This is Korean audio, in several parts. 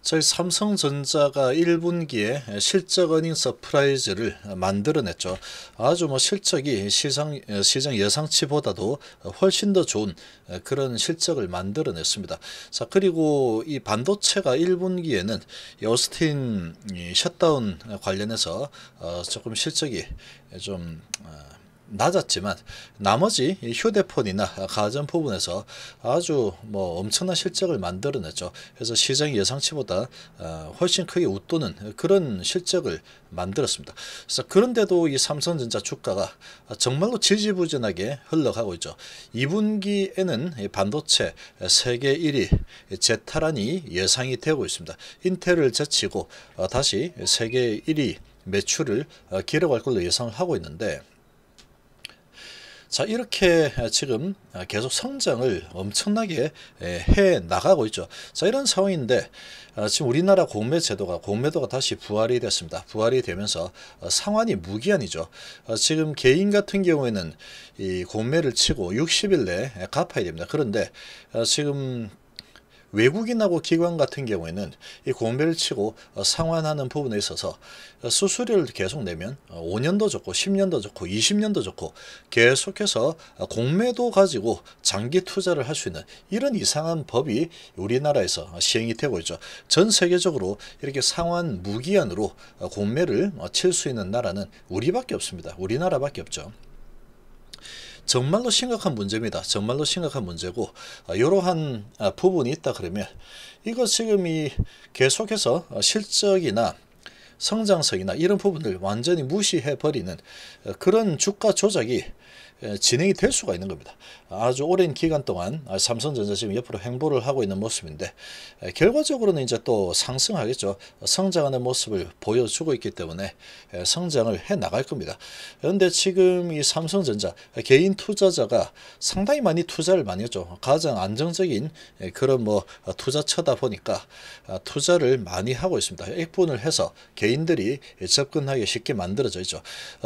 저희 삼성전자가 1분기에 실적 어닝 서프라이즈를 만들어냈죠. 아주 실적이 시장 예상치보다도 훨씬 더 좋은 그런 실적을 만들어냈습니다. 자, 그리고 이 반도체가 1분기에는 오스틴 셧다운 관련해서 조금 실적이 좀 낮았지만 나머지 휴대폰이나 가전 부분에서 아주 엄청난 실적을 만들어냈죠. 그래서 시장 예상치보다 훨씬 크게 웃도는 그런 실적을 만들었습니다. 그래서 그런데도 이 삼성전자 주가가 정말로 지지부진하게 흘러가고 있죠. 2분기에는 반도체 세계 1위 재탈환이 예상이 되고 있습니다. 인텔을 제치고 다시 세계 1위 매출을 기록할 걸로 예상을 하고 있는데, 자, 이렇게 지금 계속 성장을 엄청나게 해 나가고 있죠. 자, 이런 상황인데 지금 우리나라 공매도가 다시 부활이 됐습니다. 부활이 되면서 상환이 무기한이죠. 지금 개인 같은 경우에는 이 공매를 치고 60일 내에 갚아야 됩니다. 그런데 지금 외국인하고 기관 같은 경우에는 이 공매를 치고 상환하는 부분에 있어서 수수료를 계속 내면 5년도 좋고 10년도 좋고 20년도 좋고 계속해서 공매도 가지고 장기 투자를 할 수 있는 이런 이상한 법이 우리나라에서 시행이 되고 있죠. 전 세계적으로 이렇게 상환 무기한으로 공매를 칠 수 있는 나라는 우리밖에 없습니다. 우리나라밖에 없죠. 정말로 심각한 문제입니다. 정말로 심각한 문제고, 이러한 부분이 있다 그러면 이거 지금 계속해서 실적이나 성장성이나 이런 부분을 완전히 무시해 버리는 그런 주가 조작이 진행이 될 수가 있는 겁니다. 아주 오랜 기간 동안 삼성전자 지금 옆으로 횡보를 하고 있는 모습인데, 결과적으로는 이제 또 상승하겠죠. 성장하는 모습을 보여주고 있기 때문에 성장을 해 나갈 겁니다. 그런데 지금 이 삼성전자 개인 투자자가 상당히 많이 투자를 많이 했죠. 가장 안정적인 그런 투자처다 보니까 투자를 많이 하고 있습니다. 액분을 해서 개인들이 접근하기 쉽게 만들어져 있죠.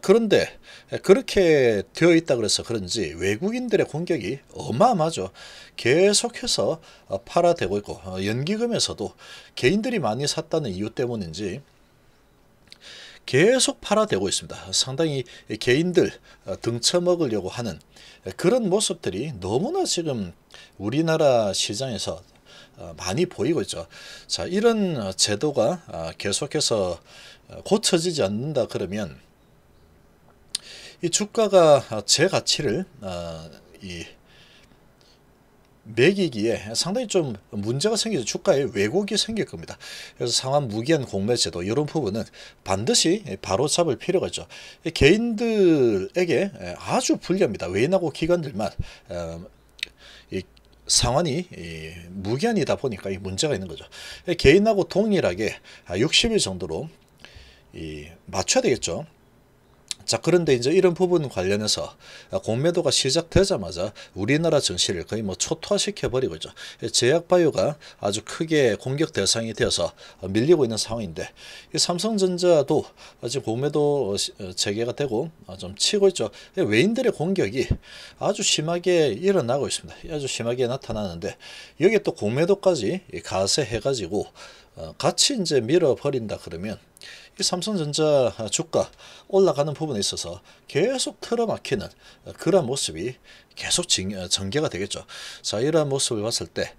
그런데 그렇게 되어 있다 그래서 그런지 외국인들의 공격이 어마어마하죠. 계속해서 팔아대고 있고, 연기금에서도 개인들이 많이 샀다는 이유 때문인지 계속 팔아대고 있습니다. 상당히 개인들 등쳐먹으려고 하는 그런 모습들이 너무나 지금 우리나라 시장에서 많이 보이고 있죠. 자, 이런 제도가 계속해서 고쳐지지 않는다 그러면 이 주가가 제 가치를 매기기에 상당히 좀 문제가 생기죠. 주가에 왜곡이 생길 겁니다. 그래서 상환 무기한 공매 제도 이런 부분은 반드시 바로 잡을 필요가 있죠. 개인들에게 아주 불리합니다. 외인하고 기관들만 이 상환이 무기한이다 보니까 이 문제가 있는 거죠. 개인하고 동일하게 60일 정도로 맞춰야 되겠죠. 자, 그런데 이제 이런 부분 관련해서 공매도가 시작되자마자 우리나라 증시를 거의 초토화시켜 버리고 있죠. 제약바이오가 아주 크게 공격 대상이 되어서 밀리고 있는 상황인데, 이 삼성전자도 지금 공매도 재개가 되고 좀 치고 있죠. 외인들의 공격이 아주 심하게 일어나고 있습니다. 아주 심하게 나타나는데, 여기에 또 공매도까지 가세해가지고 같이 이제 밀어버린다 그러면 이 삼성전자 주가 올라가는 부분에 있어서 계속 틀어막히는 그런 모습이 계속 전개가 되겠죠. 자, 이러한 모습을 봤을 때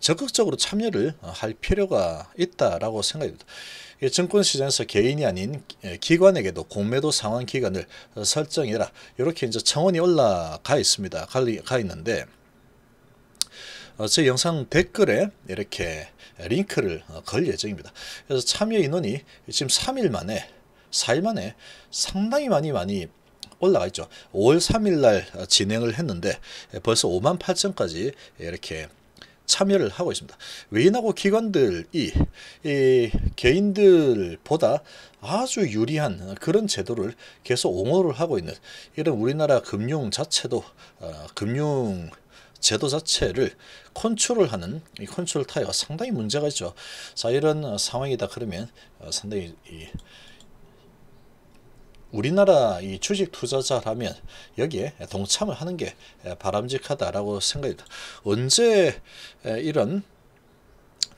적극적으로 참여를 할 필요가 있다라고 생각합니다. 증권시장에서 개인이 아닌 기관에게도 공매도 상환 기간을 설정해라, 이렇게 이제 청원이 올라가 있습니다. 가 있는데, 제 영상 댓글에 이렇게 링크를 걸 예정입니다. 그래서 참여 인원이 지금 4일 만에 상당히 많이 올라가 있죠. 5월 3일 날 진행을 했는데 벌써 58,000까지 이렇게 참여를 하고 있습니다. 외인하고 기관들이 이 개인들보다 아주 유리한 그런 제도를 계속 옹호를 하고 있는 이런 우리나라 금융 자체도 금융 제도 자체를 컨트롤하는 이 컨트롤 타이어가 상당히 문제가 있죠. 자, 이런 상황이다 그러면 상당히 우리나라 이 주식 투자자라면 여기에 동참을 하는 게 바람직하다라고 생각합니다. 언제 이런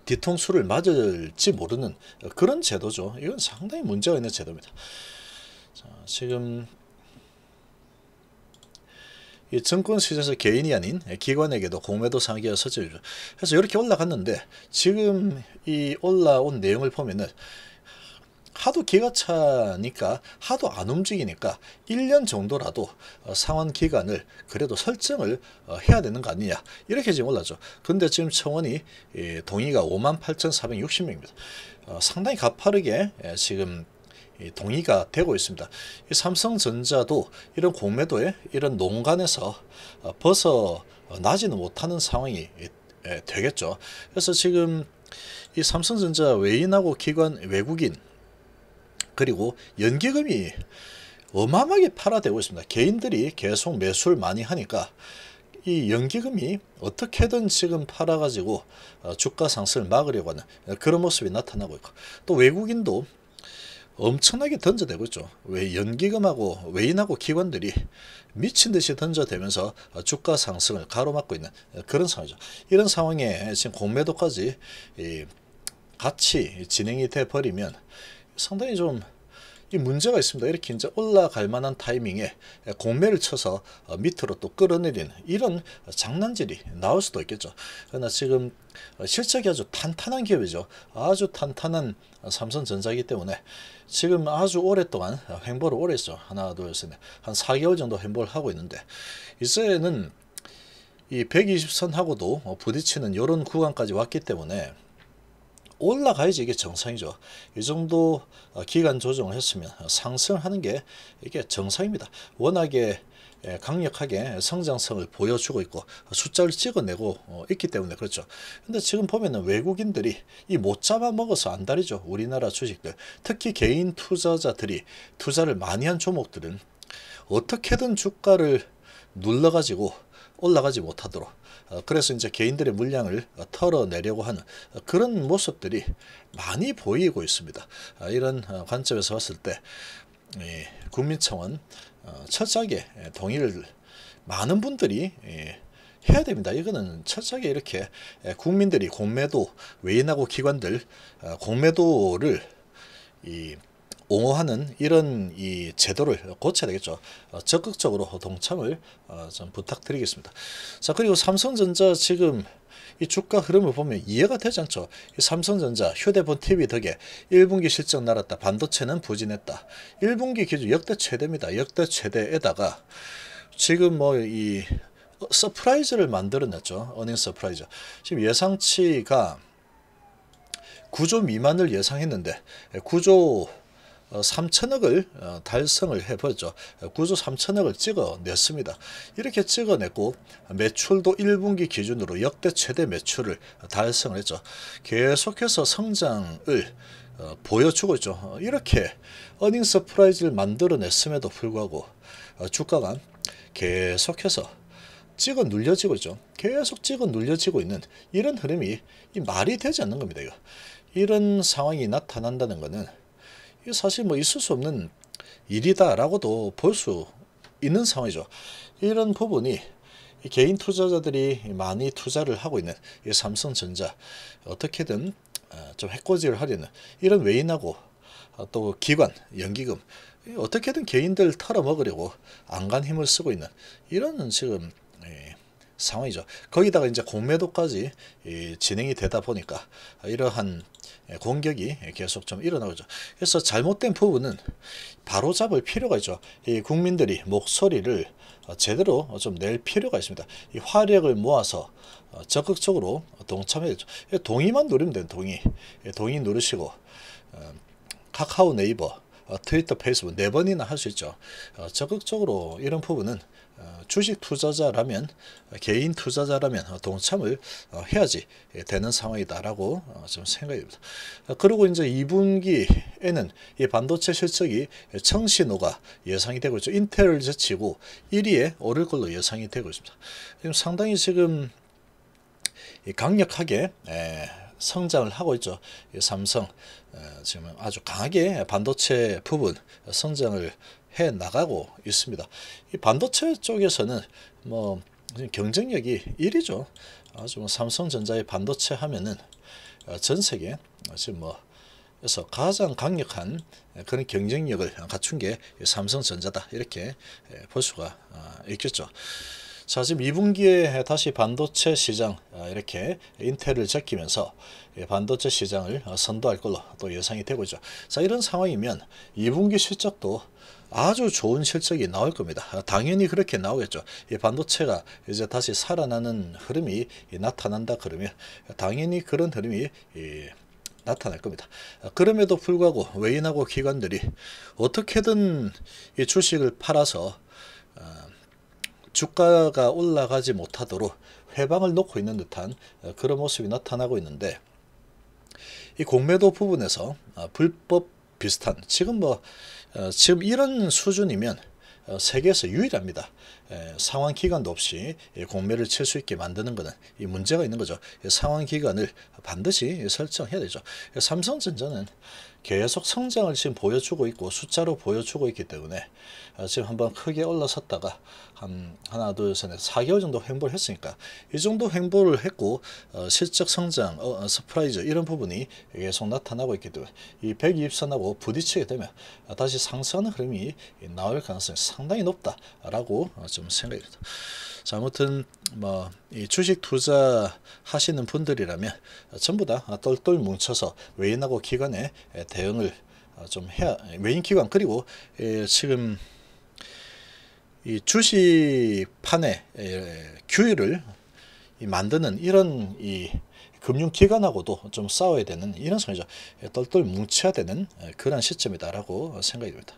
뒤통수를 맞을지 모르는 그런 제도죠. 이건 상당히 문제가 있는 제도입니다. 자, 지금 이 증권 시장에서 개인이 아닌 기관에게도 공매도 상기가 설정해줘. 그래서 이렇게 올라갔는데 지금 이 올라온 내용을 보면은 하도 기가 차니까 하도 안 움직이니까 1년 정도라도 상환 기간을 그래도 설정을 해야 되는 거 아니냐 이렇게 지금 올랐죠. 근데 지금 청원이 동의가 58,460명입니다. 상당히 가파르게 지금 동의가 되고 있습니다. 이 삼성전자도 이런 공매도에 이런 농간에서 벗어나지는 못하는 상황이 되겠죠. 그래서 지금 이 삼성전자 외인하고 기관 외국인 그리고 연기금이 어마어마하게 팔아대고 있습니다. 개인들이 계속 매수를 많이 하니까 이 연기금이 어떻게든 지금 팔아가지고 주가 상승을 막으려고 하는 그런 모습이 나타나고 있고, 또 외국인도 엄청나게 던져대고 있죠. 왜 연기금하고 외인하고 기관들이 미친 듯이 던져대면서 주가 상승을 가로막고 있는 그런 상황이죠. 이런 상황에 지금 공매도까지 같이 진행이 돼 버리면 상당히 좀 이 문제가 있습니다. 이렇게 이제 올라갈 만한 타이밍에 공매를 쳐서 밑으로 또 끌어내리는 이런 장난질이 나올 수도 있겠죠. 그러나 지금 실적이 아주 탄탄한 기업이죠. 아주 탄탄한 삼성전자이기 때문에 지금 아주 오랫동안 횡보를 오래 했죠. 하나, 둘, 셋, 넷. 한 4개월 정도 횡보를 하고 있는데 이제는 이 120선하고도 부딪히는 이런 구간까지 왔기 때문에 올라가야지 이게 정상이죠. 이 정도 기간 조정을 했으면 상승하는 게 이게 정상입니다. 워낙에 강력하게 성장성을 보여주고 있고 숫자를 찍어내고 있기 때문에 그렇죠. 근데 지금 보면은 외국인들이 이 못 잡아먹어서 안달이죠. 우리나라 주식들, 특히 개인 투자자들이 투자를 많이 한 종목들은 어떻게든 주가를 눌러가지고 올라가지 못하도록, 그래서 이제 개인들의 물량을 털어내려고 하는 그런 모습들이 많이 보이고 있습니다. 이런 관점에서 봤을 때 국민청원 철저하게 동의를 많은 분들이 해야 됩니다. 이거는 철저하게 이렇게 국민들이 공매도, 외인하고 기관들 공매도를 옹호하는 이런 이 제도를 고쳐야 되겠죠. 적극적으로 동참을 좀 부탁드리겠습니다. 자, 그리고 삼성전자 지금 이 주가 흐름을 보면 이해가 되지 않죠. 이 삼성전자 휴대폰 TV 덕에 1분기 실적 날았다. 반도체는 부진했다. 1분기 기준 역대 최대입니다. 역대 최대에다가 지금 뭐 이 서프라이즈를 만들어냈죠. 어닝 서프라이즈. 지금 예상치가 9조 미만을 예상했는데 9조 3천억을 달성을 해버렸죠. 9조 3천억을 찍어냈습니다. 이렇게 찍어냈고 매출도 1분기 기준으로 역대 최대 매출을 달성을 했죠. 계속해서 성장을 보여주고 있죠. 이렇게 어닝 서프라이즈를 만들어냈음에도 불구하고 주가가 계속해서 찍어 눌려지고 있죠. 계속 찍어 눌려지고 있는 이런 흐름이 말이 되지 않는 겁니다. 이런 상황이 나타난다는 것은 사실 뭐 있을 수 없는 일이다라고도 볼 수 있는 상황이죠. 이런 부분이 개인 투자자들이 많이 투자를 하고 있는 이 삼성전자 어떻게든 좀 해코지를 하려는 이런 외인하고 또 기관, 연기금 어떻게든 개인들 털어먹으려고 안간 힘을 쓰고 있는 이런 지금 상황이죠. 거기다가 이제 공매도까지 진행이 되다 보니까 이러한 공격이 계속 좀 일어나고 있죠. 그래서 잘못된 부분은 바로 잡을 필요가 있죠. 이 국민들이 목소리를 제대로 좀 낼 필요가 있습니다. 이 화력을 모아서 적극적으로 동참해야죠. 동의만 누르면 돼요. 동의 누르시고 카카오, 네이버, 트위터, 페이스북 4번이나 할 수 있죠. 적극적으로 이런 부분은 주식 투자자라면, 개인 투자자라면 동참을 해야지 되는 상황이다라고 좀 생각이 듭니다. 그리고 이제 2분기에는 이 반도체 실적이 청신호가 예상이 되고 있죠. 인텔을 제치고 1위에 오를 걸로 예상이 되고 있습니다. 지금 상당히 지금 강력하게 성장을 하고 있죠. 삼성 지금 아주 강하게 반도체 부분 성장을 해 나가고 있습니다. 이 반도체 쪽에서는 뭐 경쟁력이 1위죠. 아주 뭐 삼성전자의 반도체 하면은 전 세계 지금 그래서 가장 강력한 그런 경쟁력을 갖춘 게 삼성전자다, 이렇게 볼 수가 있겠죠. 자, 지금 2분기에 다시 반도체 시장 이렇게 인텔을 제끼면서 반도체 시장을 선도할 걸로 또 예상이 되고 있죠. 자, 이런 상황이면 2분기 실적도 아주 좋은 실적이 나올 겁니다. 당연히 그렇게 나오겠죠. 이 반도체가 이제 다시 살아나는 흐름이 나타난다 그러면 당연히 그런 흐름이 나타날 겁니다. 그럼에도 불구하고 외인하고 기관들이 어떻게든 이 주식을 팔아서 주가가 올라가지 못하도록 회방을 놓고 있는 듯한 그런 모습이 나타나고 있는데, 이 공매도 부분에서 불법 비슷한 지금 지금 이런 수준이면 세계에서 유일합니다. 상환 기간도 없이 공매를 칠 수 있게 만드는 것은 이 문제가 있는 거죠. 상환 기간을 반드시 설정해야 되죠. 삼성전자는 계속 성장을 지금 보여주고 있고 숫자로 보여주고 있기 때문에 지금 한번 크게 올라섰다가 하나 둘 셋 넷 4개월 정도 횡보를 했으니까 이 정도 횡보를 했고 실적 성장 서프라이즈 이런 부분이 계속 나타나고 있기 때문에 이 120선하고 부딪히게 되면 다시 상승하는 흐름이 나올 가능성이 상당히 높다라고 좀 생각이 듭니다. 자, 아무튼 이 주식 투자 하시는 분들이라면 전부 다 똘똘 뭉쳐서 외인하고 기관의 대응을 좀 해야, 외인 기관 그리고 지금 이 주식판의 규율을 만드는 이런 이 금융기관하고도 좀 싸워야 되는 이런 상황이죠. 똘똘 뭉쳐야 되는 그런 시점이다라고 생각이 듭니다.